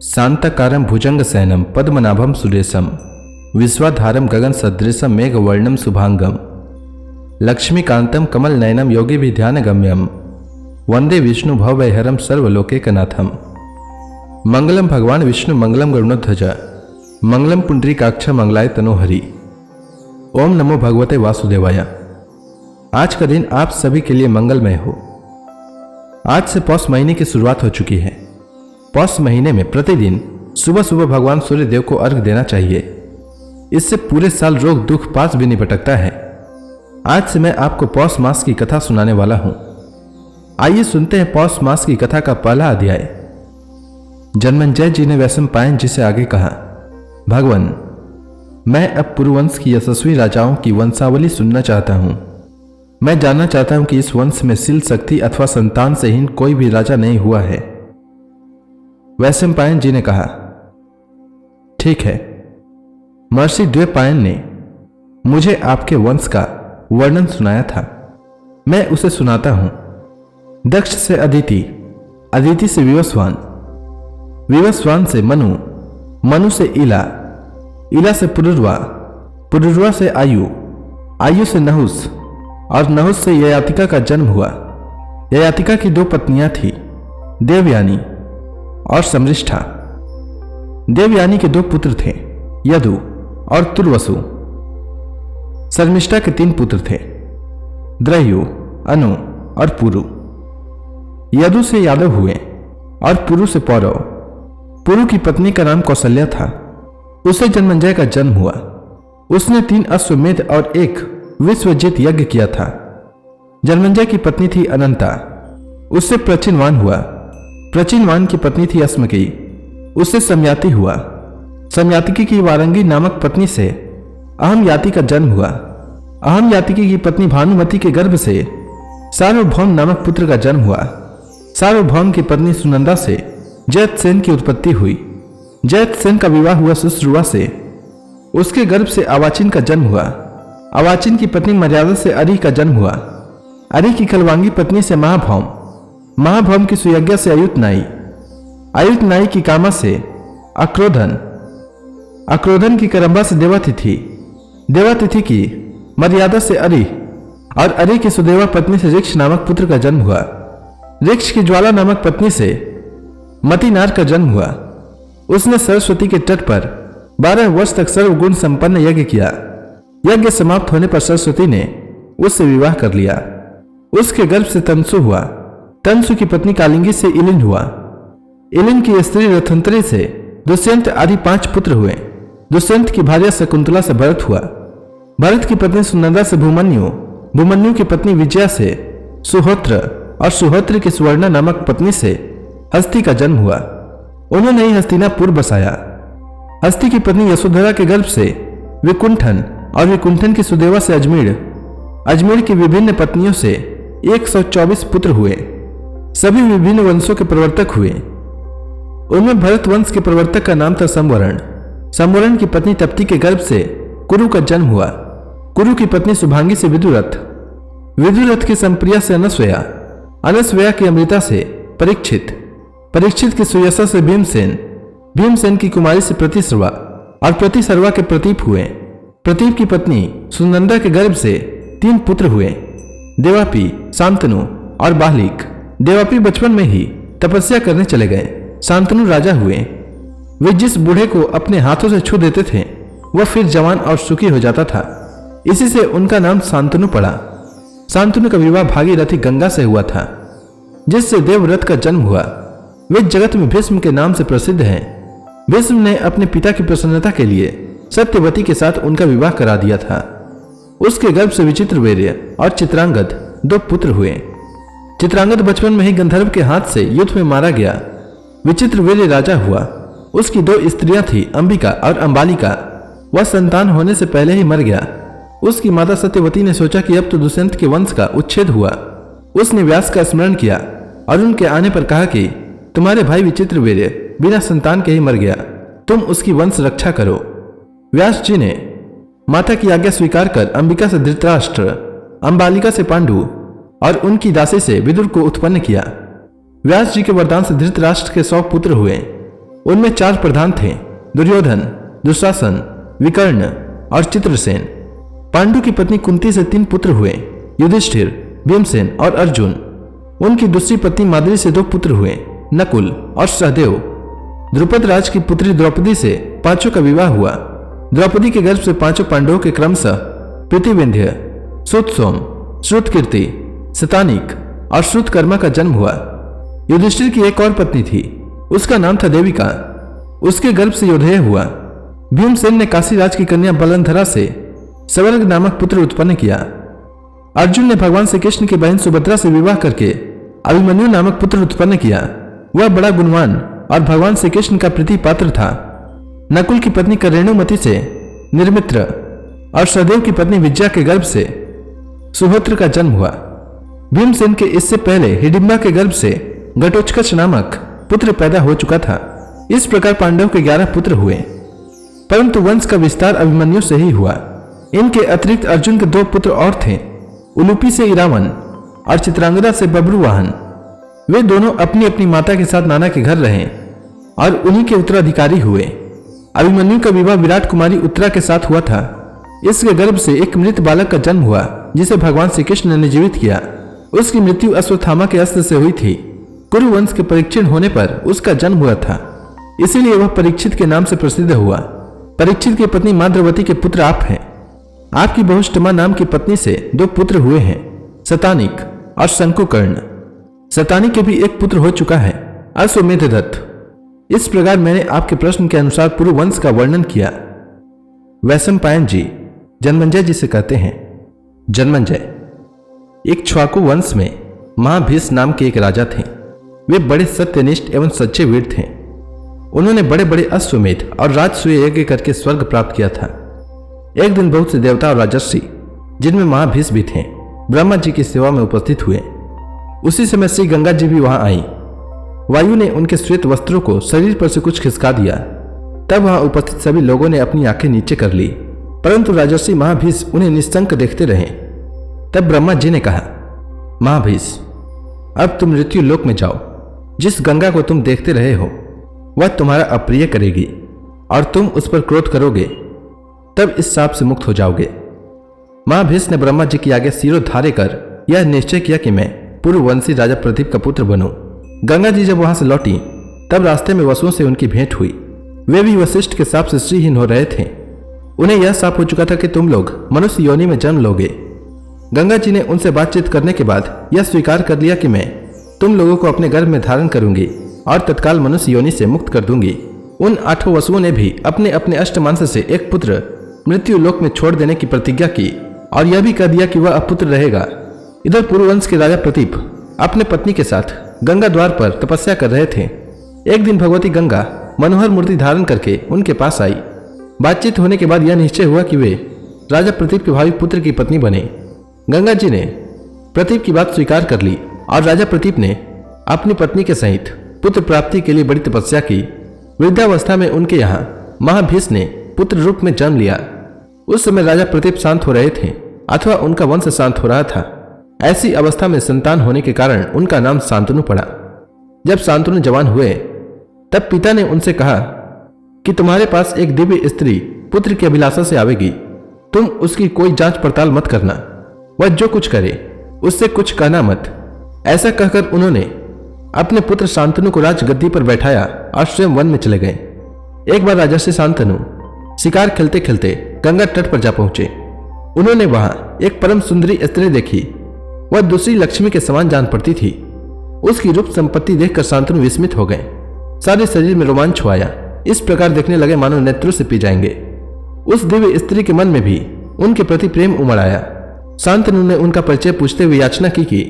शांताकारं भुजंगशयनं पद्मनाभं सुरेशं विश्वाधारं गगनसदृशं मेघवर्णं शुभांगं लक्ष्मीकान्तं कमलनयनं योगिभिध्यानगम्यं वंदे विष्णु भवभयहरं सर्वलोकैकनाथं। मंगलम भगवान विष्णु मंगलम गरुड़ध्वज मंगलम पुंडरीकाक्ष मंगलाय तनोहरि। ओम नमो भगवते वासुदेवाय। आज का दिन आप सभी के लिए मंगलमय हो। आज से पौष महीने की शुरुआत हो चुकी है। पौष महीने में प्रतिदिन सुबह सुबह भगवान सूर्य देव को अर्घ देना चाहिए। इससे पूरे साल रोग दुख पास भी नहीं भटकता है। आज से मैं आपको पौष मास की कथा सुनाने वाला हूं। आइए सुनते हैं पौष मास की कथा का पहला अध्याय। जन्मेजय जी ने वैशंपायन जी से आगे कहा, भगवान, मैं अब पुरुवंश की यशस्वी राजाओं की वंशावली सुनना चाहता हूं। मैं जानना चाहता हूं कि इस वंश में शील शक्ति अथवा संतान से हीन कोई भी राजा नहीं हुआ है। वैशंपायन जी ने कहा, ठीक है। महर्षि द्वैपायन ने मुझे आपके वंश का वर्णन सुनाया था, मैं उसे सुनाता हूं। दक्ष से अदिति, अदिति से विवस्वान, विवस्वान से मनु, मनु से इला, इला से पुरुरवा, पुरुरवा से आयु, आयु से नहुस और नहुस से ययातिका का जन्म हुआ। ययातिका की दो पत्नियां थी, देवयानी और समृष्ठा। देवयानी के दो पुत्र थे, यदु और तुर्वसु। शर्मिष्ठा के तीन पुत्र थे, द्रयु, अनु और पुरु। यदु से यादव हुए और पुरु से पौरव। पुरु की पत्नी का नाम कौशल्या था। उसे जन्मेजय का जन्म हुआ। उसने 3 अश्वमेध और 1 विश्वजित यज्ञ किया था। जन्मेजय की पत्नी थी अनंता, उससे प्रचिनवान हुआ। प्रचिनवान की पत्नी थी अस्मकी, उससे समयाति हुआ। समयातिकी की वारंगी नामक पत्नी से अहम याति का जन्म हुआ। अहम यातिकी की पत्नी भानुमति के गर्भ से सार्वभौम नामक पुत्र का जन्म हुआ। सार्वभौम की पत्नी सुनंदा से जयतसेन की उत्पत्ति हुई। जयतसेन का विवाह हुआ सुश्रुवा से, उसके गर्भ से अवाचिन का जन्म हुआ। अवाचिन की पत्नी मर्यादा से अरि का जन्म हुआ। अरि की खलवांगी पत्नी से महाभौम, महाभौम की सुयज्ञा से अयुतनाई, अयुतनाई की कामा से अक्रोधन, अक्रोधन की करंबा से देवातिथि, देवातिथि की मर्यादा से अरि और अरि की सुदेवा पत्नी से ऋक्ष नामक पुत्र का जन्म हुआ। ऋक्ष की ज्वाला नामक पत्नी से मतिनार का जन्म हुआ। उसने सरस्वती के तट पर 12 वर्ष तक सर्वगुण संपन्न यज्ञ किया। यज्ञ समाप्त होने पर सरस्वती ने उससे विवाह कर लिया। उसके गर्भ से तंसु हुआ। तंसु की पत्नी कालिंगी से इलिन हुआ। इलिन की स्त्री रथंतरी से दुष्यंत आदि 5 पुत्र हुए। दुष्यंत की भार्या शकुंतला से भरत हुआ। भरत की पत्नी सुनंदा से भूमन्यु, भूमन्यु की पत्नी विजया से सुहोत्र और सुहोत्र की सुवर्णा नामक पत्नी से हस्ती का जन्म हुआ। उन्होंने ही हस्तिनापुर बसाया। हस्ती की पत्नी यशोधरा के गर्भ से विकुंठन और विकुंठन की सुदेवा से अजमेर, अजमेर की विभिन्न पत्नियों से 124 पुत्र हुए। सभी विभिन्न वंशों के प्रवर्तक हुए। उनमें भरत वंश के प्रवर्तक का नाम था संवरण। संवरण की पत्नी तप्ती के गर्भ से कुरु का जन्म हुआ। कुरु की पत्नी शुभांगी से विदुरथ, विदुरथ की संप्रिया से अनस्वया, अनस्वया की अमृता से परीक्षित, परीक्षित की सुयसा से भीमसेन, भीमसेन की कुमारी से प्रतिसर्वा और प्रतिसर्वा के प्रतीप हुए। प्रतीप की पत्नी सुनंदा के गर्भ से 3 पुत्र हुए, देवापी, शांतनु और बाहलिक। देवापी बचपन में ही तपस्या करने चले गए। शांतनु राजा हुए। वे जिस बूढ़े को अपने हाथों से छू देते थे वह फिर जवान और सुखी हो जाता था। इसी से उनका नाम शांतनु पड़ा। शांतनु का विवाह भागीरथी गंगा से हुआ था, जिससे देवव्रत का जन्म हुआ। वे जगत में भीष्म के नाम से प्रसिद्ध हैं। भीष्म ने अपने पिता की प्रसन्नता के लिए सत्यवती के साथ उनका विवाह करा दिया था। उसके गर्भ से विचित्रवीर्य और चित्रांगद 2 पुत्र हुए। चित्रांगद बचपन में ही गंधर्व के हाथ से युद्ध में मारा गया। विचित्रवीर्य राजा हुआ। उसकी 2 स्त्रियां थी, अंबिका और अंबालिका। वह संतान होने से पहले ही मर गया। उसकी माता सत्यवती ने सोचा कि अब तो दुष्यंत के वंश का उच्छेद हुआ। उसने व्यास का स्मरण किया और उनके आने पर कहा कि तुम्हारे भाई विचित्रवीर्य बिना संतान के ही मर गया, तुम उसकी वंश रक्षा करो। व्यास जी ने माता की आज्ञा स्वीकार कर अंबिका से धृतराष्ट्र, अंबालिका से पांडु और उनकी दासी से विदुर को उत्पन्न किया। व्यास जी के वरदान से धृतराष्ट्र के 100 पुत्र हुए। उनमें 4 प्रधान थे, दुर्योधन, दुशासन, विकर्ण और चित्रसेन। पांडु की पत्नी कुंती से 3 पुत्र हुए, युधिष्ठिर, भीमसेन और अर्जुन। उनकी दूसरी पत्नी माद्री से 2 पुत्र हुए, नकुल और सहदेव। द्रुपद राज की पुत्री द्रौपदी से 5 का विवाह हुआ। द्रौपदी के गर्भ से 5 पांडवों के क्रमशः प्रतिविंध्य, श्रुतसोम, श्रुतकीर्ति, शतानीक और श्रुतकर्मा का जन्म हुआ। युधिष्ठिर की एक और पत्नी थी, उसका नाम था देविका। उसके गर्भ से योधेय हुआ। भीमसेन ने काशी राज की कन्या बलंधरा से सवर्ग नामक पुत्र उत्पन्न किया। अर्जुन ने भगवान श्री कृष्ण की बहन सुभद्रा से विवाह करके अभिमन्यु नामक पुत्र उत्पन्न किया। वह बड़ा गुणवान और भगवान श्री कृष्ण का प्रीति पात्र था। नकुल की पत्नी करेणुमति से निर्मित्र और सहदेव की पत्नी विजया के गर्भ से सुहोत्र का जन्म हुआ। भीमसेन के इससे पहले हिडिंबा के गर्भ से घटोत्कच नामक पुत्र पैदा हो चुका था। इस प्रकार पांडव के 11 पुत्र हुए, परंतु वंश का विस्तार अभिमन्यु से ही हुआ। इनके अतिरिक्त अर्जुन के 2 पुत्र और थे, उलूपी से इरावन और चित्रांगदा से बब्रुवाहन। वे दोनों अपनी अपनी माता के साथ नाना के घर रहे और उन्हीं के उत्तराधिकारी हुए। अभिमन्यु का विवाह विराट कुमारी उत्तरा के साथ हुआ था। इसके गर्भ से एक मृत बालक का जन्म हुआ, जिसे भगवान श्री कृष्ण ने जीवित किया। उसकी मृत्यु अश्वत्थामा के अस्त्र से हुई थी। कुरुवंश के परीक्षण होने पर उसका जन्म हुआ था, इसीलिए वह परीक्षित के नाम से प्रसिद्ध हुआ। परीक्षित की पत्नी मां द्रौपदी के पुत्र आप हैं। आपकी बहुष्टमा नाम की पत्नी से 2 पुत्र हुए हैं, शतानीक और शंकुकर्ण। शतानीक के भी एक पुत्र हो चुका है, अश्वमेधदत्त। इस प्रकार मैंने आपके प्रश्न के अनुसार पूरे वंश का वर्णन किया। वैशंपायन जी जन्मंजय जी से कहते हैं, जन्मंजय, एक छ्वाकु वंश में महाभीष्म नाम के एक राजा थे। वे बड़े सत्यनिष्ठ एवं सच्चे वीर थे। उन्होंने बड़े बड़े अश्वमेध और राजसूय यज्ञ करके स्वर्ग प्राप्त किया था। एक दिन बहुत से देवता और राजर्षि, जिनमें महाभीष्म भी थे, ब्रह्मा जी की सेवा में उपस्थित हुए। उसी समय श्री गंगा जी भी वहां आई। वायु ने उनके श्वेत वस्त्रों को शरीर पर से कुछ खिसका दिया। तब वहां उपस्थित सभी लोगों ने अपनी आंखें नीचे कर ली, परंतु राजर्षि महाभीष्म उन्हें निश्चंक देखते रहे। तब ब्रह्मा जी ने कहा, महाभीष्म, अब तुम मृत्यु लोक में जाओ। जिस गंगा को तुम देखते रहे हो वह तुम्हारा अप्रिय करेगी और तुम उस पर क्रोध करोगे, तब इस शाप से मुक्त हो जाओगे। महाभीष्म ने ब्रह्मा जी की आगे सिरोधार्य कर यह निश्चय किया कि मैं पूर्ववंशी राजा प्रदीप का पुत्र बनूं। गंगा जी जब वहां से लौटी तब रास्ते में वसुओं से उनकी भेंट हुई। वे भी वशिष्ठ के शाप से श्रीहीन हो रहे थे। उन्हें यह शाप हो चुका था कि तुम लोग मनुष्य योनि में जन्म लोगे। गंगा जी ने उनसे बातचीत करने के बाद यह स्वीकार कर लिया कि मैं तुम लोगों को अपने गर्भ में धारण करूंगी और तत्काल मनुष्य योनि से मुक्त कर दूंगी। उन 8 वसुओं ने भी अपने अपने अष्टमांस से एक पुत्र मृत्यु लोक में छोड़ देने की प्रतिज्ञा की और यह भी कह दिया कि वह अपुत्र रहेगा। इधर पूर्ववंश के राजा प्रतीप अपने पत्नी के साथ गंगा द्वार पर तपस्या कर रहे थे। एक दिन भगवती गंगा मनोहर मूर्ति धारण करके उनके पास आई। बातचीत होने के बाद यह निश्चय हुआ कि वे राजा प्रतीप के भावी पुत्र की पत्नी बने। गंगा जी ने प्रतीप की बात स्वीकार कर ली और राजा प्रतीप ने अपनी पत्नी के सहित पुत्र प्राप्ति के लिए बड़ी तपस्या की। वृद्धावस्था में उनके यहाँ महाभीष्म ने पुत्र रूप में जन्म लिया। उस समय राजा प्रतीप शांत हो रहे थे अथवा उनका वंश शांत हो रहा था। ऐसी अवस्था में संतान होने के कारण उनका नाम शांतनु पड़ा। जब शांतनु जवान हुए तब पिता ने उनसे कहा कि तुम्हारे पास एक दिव्य स्त्री पुत्र की अभिलाषा से आवेगी, तुम उसकी कोई जांच पड़ताल मत करना। वह जो कुछ करे उससे कुछ कहना मत। ऐसा कहकर उन्होंने अपने पुत्र शांतनु को राजगद्दी पर बैठाया और स्वयं वन में चले गए। एक बार राजर्षि शांतनु शिकार खेलते खेलते गंगा तट पर जा पहुंचे। उन्होंने वहां एक परम सुंदरी स्त्री देखी। वह दूसरी लक्ष्मी के समान जान पड़ती थी। उसकी रूप संपत्ति देखकर शांतनु विस्मित हो गए। सारे शरीर में रोमांच छुआया। इस प्रकार देखने लगे मानो नेत्रों से पी जाएंगे। उस दिव्य स्त्री के मन में भी उनके प्रति प्रेम उमड़ आया। शांतनु ने उनका परिचय पूछते हुए याचना की कि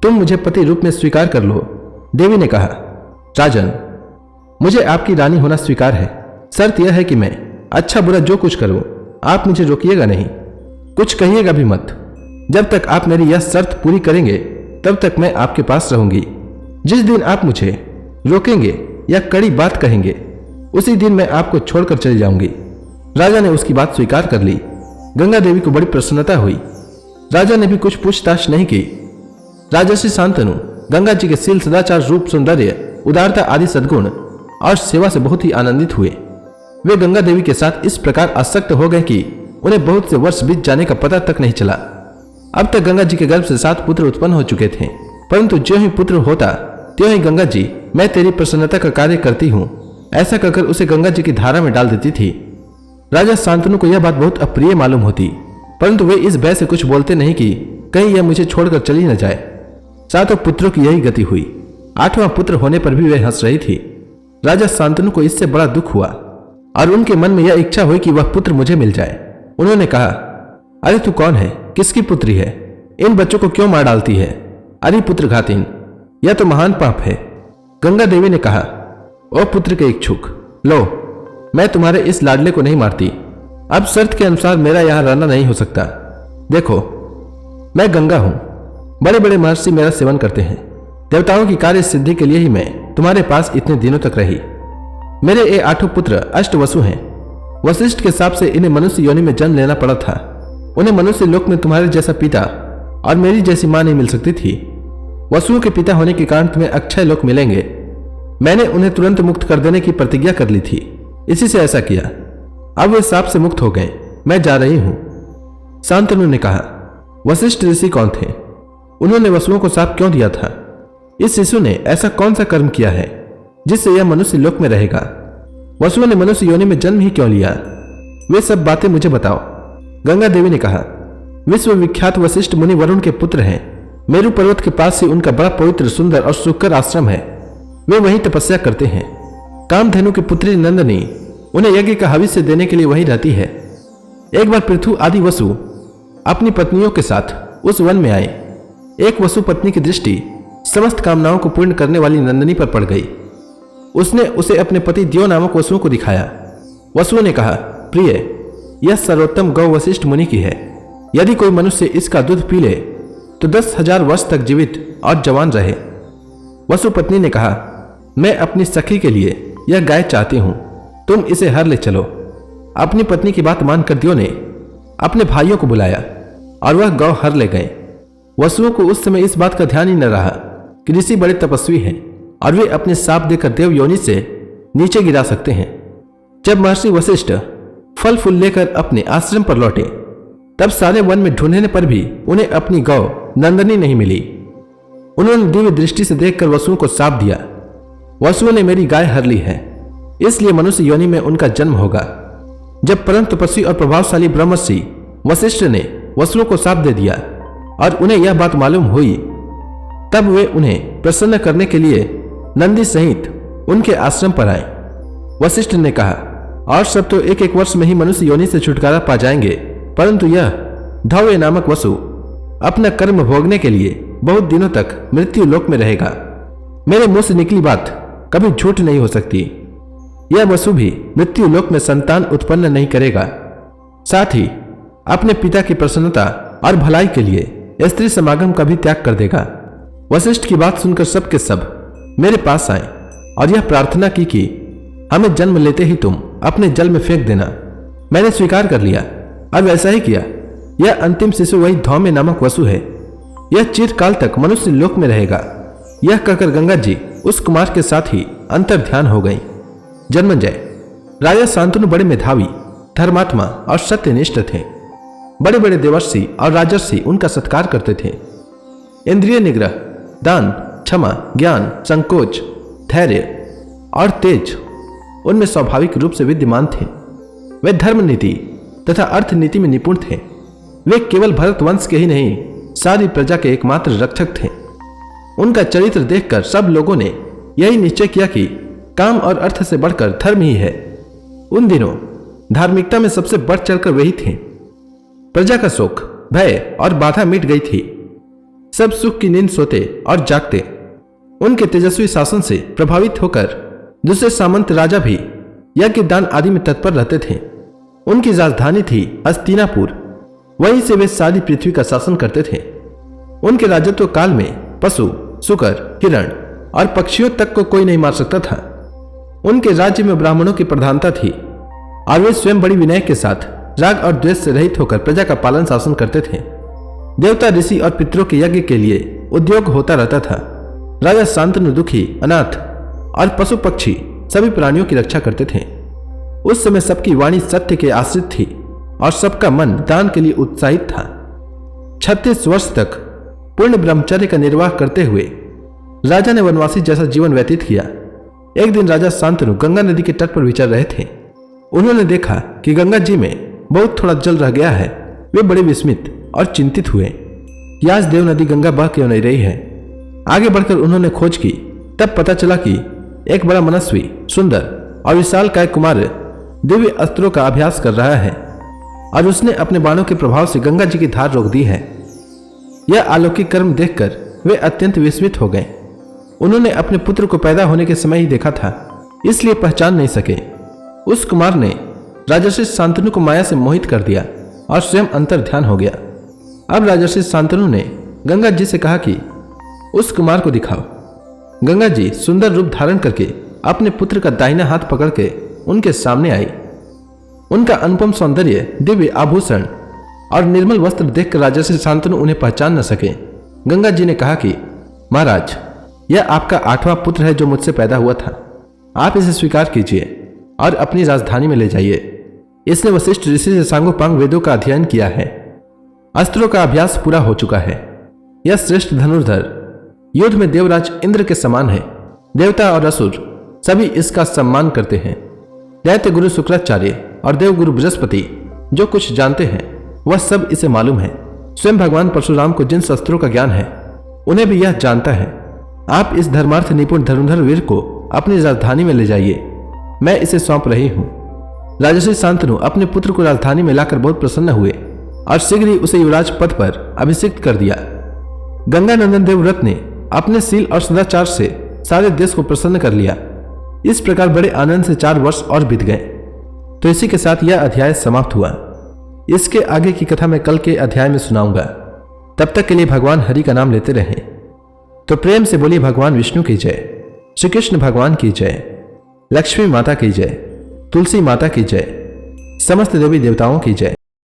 तुम मुझे पति रूप में स्वीकार कर लो। देवी ने कहा, राजन, मुझे आपकी रानी होना स्वीकार है। शर्त यह है कि मैं अच्छा बुरा जो कुछ करूं आप मुझे रोकिएगा नहीं, कुछ कहिएगा भी मत। जब तक आप मेरी यह शर्त पूरी करेंगे तब तक मैं आपके पास रहूंगी। जिस दिन आप मुझे रोकेंगे या कड़ी बात कहेंगे उसी दिन मैं आपको छोड़कर चली जाऊंगी। राजा ने उसकी बात स्वीकार कर ली। गंगा देवी को बड़ी प्रसन्नता हुई। राजा ने भी कुछ पूछताछ नहीं की। राजर्षि शांतनु गंगा जी के शील, सदाचार, रूप, सौंदर्य, उदारता आदि सद्गुण और सेवा से बहुत ही आनंदित हुए। वे गंगा देवी के साथ इस प्रकार आसक्त हो गए कि उन्हें बहुत से वर्ष बीत जाने का पता तक नहीं चला। अब तक गंगा जी के गर्भ से 7 पुत्र उत्पन्न हो चुके थे, परंतु ज्यों ही पुत्र होता त्यों ही गंगा जी, मैं तेरी प्रसन्नता का कार्य करती हूँ, ऐसा कहकर उसे गंगा जी की धारा में डाल देती थी। राजा शांतनु को यह बात बहुत अप्रिय मालूम होती, परंतु वे इस भय से कुछ बोलते नहीं कि कहीं यह मुझे छोड़कर चली न जाए। 7 पुत्रों की यही गति हुई। 8वां पुत्र होने पर भी वे हंस रही थी। राजा शांतनु को इससे बड़ा दुख हुआ और उनके मन में यह इच्छा हुई कि वह पुत्र मुझे मिल जाए। उन्होंने कहा, अरे तू कौन है, किसकी पुत्री है, इन बच्चों को क्यों मार डालती है? अरे पुत्र घातिन, यह तो महान पाप है। गंगा देवी ने कहा, ओ पुत्र के इच्छुक, लो, मैं तुम्हारे इस लाडले को नहीं मारती। अब शर्त के अनुसार मेरा यहां रहना नहीं हो सकता। देखो, मैं गंगा हूं, बड़े बड़े महर्षि मेरा सेवन करते हैं। देवताओं की कार्य सिद्धि के लिए ही मैं तुम्हारे पास इतने दिनों तक रही। मेरे ये 8 पुत्र अष्टवसु हैं। वशिष्ठ के हिसाब से इन्हें मनुष्य योनि में जन्म लेना पड़ा था। उन्हें मनुष्य लोक में तुम्हारे जैसा पिता और मेरी जैसी मां नहीं मिल सकती थी। वसुओं के पिता होने के कारण तुम्हें अक्षय लोक मिलेंगे। मैंने उन्हें तुरंत मुक्त कर देने की प्रतिज्ञा कर ली थी, इसी से ऐसा किया। अब वे शाप से मुक्त हो गए, मैं जा रही हूं। शांतनु ने कहा, वशिष्ठ ऋषि कौन थे? उन्होंने वसुओं को शाप क्यों दिया था? इस शिशु ने ऐसा कौन सा कर्म किया है जिससे यह मनुष्य लोक में रहेगा? वसुओं ने मनुष्य योनि में जन्म ही क्यों लिया? वे सब बातें मुझे बताओ। गंगा देवी ने कहा, विश्व विख्यात वशिष्ठ मुनि वरुण के पुत्र हैं। मेरु पर्वत के पास ही उनका बड़ा पवित्र, सुंदर और सुखकर आश्रम है। वे वहीं तपस्या करते हैं। कामधेनु की पुत्री नंदनी उन्हें यज्ञ का हविष्य देने के लिए वहीं रहती है। एक बार पृथु आदि वसु अपनी पत्नियों के साथ उस वन में आए। एक वसु पत्नी की दृष्टि समस्त कामनाओं को पूर्ण करने वाली नंदनी पर पड़ गई। उसने उसे अपने पति दियो नामक वसुओं को दिखाया। वसुओं ने कहा, प्रिय, यह सर्वोत्तम गौ वशिष्ठ मुनि की है। यदि कोई मनुष्य इसका दूध पी ले तो 10,000 वर्ष तक जीवित और जवान रहे। वसु पत्नी ने कहा, मैं अपनी सखी के लिए यह गाय चाहती हूं, तुम इसे हर ले चलो। अपनी पत्नी की बात मानकर दियो ने अपने भाइयों को बुलाया और वह गौ हर ले गए। वसुओं को उस समय इस बात का ध्यान ही न रहा कि ऋषि बड़े तपस्वी हैं और वे अपने साप देकर देव योनि से नीचे गिरा सकते हैं। जब महर्षि वशिष्ठ फल फूल लेकर अपने आश्रम पर लौटे, तब सारे वन में ढूंढने पर भी उन्हें अपनी गौ नंदनी नहीं मिली। उन्होंने दिव्य दृष्टि से देखकर वसुओं को शाप दिया, वसुओं ने मेरी गाय हर ली है, इसलिए मनुष्य योनि में उनका जन्म होगा। जब परम तपस्वी और प्रभावशाली ब्रह्मर्षि वशिष्ठ ने वसुओं को शाप दे दिया और उन्हें यह बात मालूम हुई, तब वे उन्हें प्रसन्न करने के लिए नंदी सहित उनके आश्रम पर आए। वशिष्ठ ने कहा, और सब तो 1-1 वर्ष में ही मनुष्य योनि से छुटकारा पा जाएंगे, परंतु यह धौव्य नामक वसु अपना कर्म भोगने के लिए बहुत दिनों तक मृत्यु लोक में रहेगा। मेरे मुंह से निकली बात कभी झूठ नहीं हो सकती। यह वसु भी मृत्यु लोक में संतान उत्पन्न नहीं करेगा। साथ ही अपने पिता की प्रसन्नता और भलाई के लिए स्त्री समागम का भी त्याग कर देगा। वशिष्ठ की बात सुनकर सब के सब मेरे पास आए और यह प्रार्थना की कि हमें जन्म लेते ही तुम अपने जल में फेंक देना। मैंने स्वीकार कर लिया और वैसा ही किया। यह अंतिम शिशु वही धौम्य नामक वसु है। यह चिरकाल तक मनुष्य लोक में रहेगा। यह कहकर गंगा जी उस कुमार के साथ ही अंतर ध्यान हो गई। जन्मंजय राजा शांतनु बड़े मेधावी, धर्मात्मा और सत्यनिष्ठ थे। बड़े बड़े देवर्षि और राजर्षि उनका सत्कार करते थे। इंद्रिय निग्रह, दान, क्षमा, ज्ञान, संकोच, धैर्य और तेज उनमें स्वाभाविक रूप से विद्यमान थे। वे धर्म नीति तथा अर्थ नीति में निपुण थे। वे केवल भरत वंश के ही नहीं, सारी प्रजा के एकमात्र रक्षक थे। उनका चरित्र देखकर सब लोगों ने यही निश्चय किया कि काम और अर्थ से बढ़कर धर्म ही है। उन दिनों धार्मिकता में सबसे बढ़ चढ़कर वही थे। प्रजा का शोक, भय और बाधा मिट गई थी। सब सुख की नींद सोते और जागते। उनके तेजस्वी शासन से प्रभावित होकर दूसरे सामंत राजा भी यज्ञ, दान आदि में तत्पर रहते थे। उनकी राजधानी थी हस्तिनापुर। वहीं से वे सारी पृथ्वी का शासन करते थे। उनके राजत्व काल में पशु, शुकर, हिरण और पक्षियों तक को कोई नहीं मार सकता था। उनके राज्य में ब्राह्मणों की प्रधानता थी और वे स्वयं बड़ी विनय के साथ राग और द्वेष से रहित होकर प्रजा का पालन शासन करते थे। देवता, ऋषि और पितरों के यज्ञ के लिए उद्योग होता रहता था। राजा शांतनु दुखी, अनाथ और पशु पक्षी सभी प्राणियों की रक्षा करते थे। उस समय सबकी वाणी सत्य के आश्रित थी और सबका मन दान के लिए उत्साहित था। 36 वर्ष तक पूर्ण ब्रह्मचर्य का निर्वाह करते हुए राजा ने वनवासी जैसा जीवन व्यतीत किया। एक दिन राजा शांतनु गंगा नदी के तट पर विचर रहे थे। उन्होंने देखा कि गंगा जी में बहुत थोड़ा जल रह गया है। वे बड़े विस्मित और चिंतित हुए कि आज देव नदी गंगा बह क्यों नहीं रही है। आगे बढ़कर उन्होंने खोज की। तब पता चला कि एक बड़ा मनस्वी, सुंदर और विशालकाय कुमार दिव्य अस्त्रों का अभ्यास कर रहा है और उसने अपने बाणों के प्रभाव से गंगा जी की धार रोक दी है। यह अलौकिक कर्म देखकर वे अत्यंत विस्मित हो गए। उन्होंने अपने पुत्र को पैदा होने के समय ही देखा था, इसलिए पहचान नहीं सके। उस कुमार ने राजर्षि शांतनु को माया से मोहित कर दिया और स्वयं अंतर ध्यान हो गया। अब राजर्षि शांतनु ने गंगा जी से कहा कि उस कुमार को दिखाओ। गंगा जी सुंदर रूप धारण करके अपने पुत्र का दाहिना हाथ पकड़ के उनके सामने आई। उनका अनुपम सौंदर्य, दिव्य आभूषण और निर्मल वस्त्र देखकर राजर्षि शांतनु उन्हें पहचान न सके। गंगा जी ने कहा कि महाराज, यह आपका 8वां पुत्र है जो मुझसे पैदा हुआ था। आप इसे स्वीकार कीजिए और अपनी राजधानी में ले जाइए। इसने वशिष्ठ ऋषि से सांगोपांग वेदों का अध्ययन किया है। अस्त्रों का अभ्यास पूरा हो चुका है। यह श्रेष्ठ धनुर्धर युद्ध में देवराज इंद्र के समान है। देवता और असुर सभी इसका सम्मान करते हैं। दैत्य गुरु शुक्राचार्य और देवगुरु बृहस्पति जो कुछ जानते हैं वह सब इसे मालूम है। स्वयं भगवान परशुराम को जिन शस्त्रों का ज्ञान है उन्हें भी यह जानता है। आप इस धर्मार्थ निपुण धनुर्धर वीर को अपनी राजधानी में ले जाइए। मैं इसे सौंप रही हूं। राजर्षि शांतनु अपने पुत्र को राजधानी में लाकर बहुत प्रसन्न हुए और शीघ्र ही उसे युवराज पद पर अभिषिक्त कर दिया। गंगानंदन देवव्रत ने अपने शील और सदाचार से सारे देश को प्रसन्न कर लिया। इस प्रकार बड़े आनंद से 4 वर्ष और बीत गए। तो इसी के साथ यह अध्याय समाप्त हुआ। इसके आगे की कथा मैं कल के अध्याय में सुनाऊंगा। तब तक के लिए भगवान हरि का नाम लेते रहें। तो प्रेम से बोलिए भगवान विष्णु की जय, श्री कृष्ण भगवान की जय, लक्ष्मी माता की जय, तुलसी माता की जय, समस्त देवी देवताओं की जय।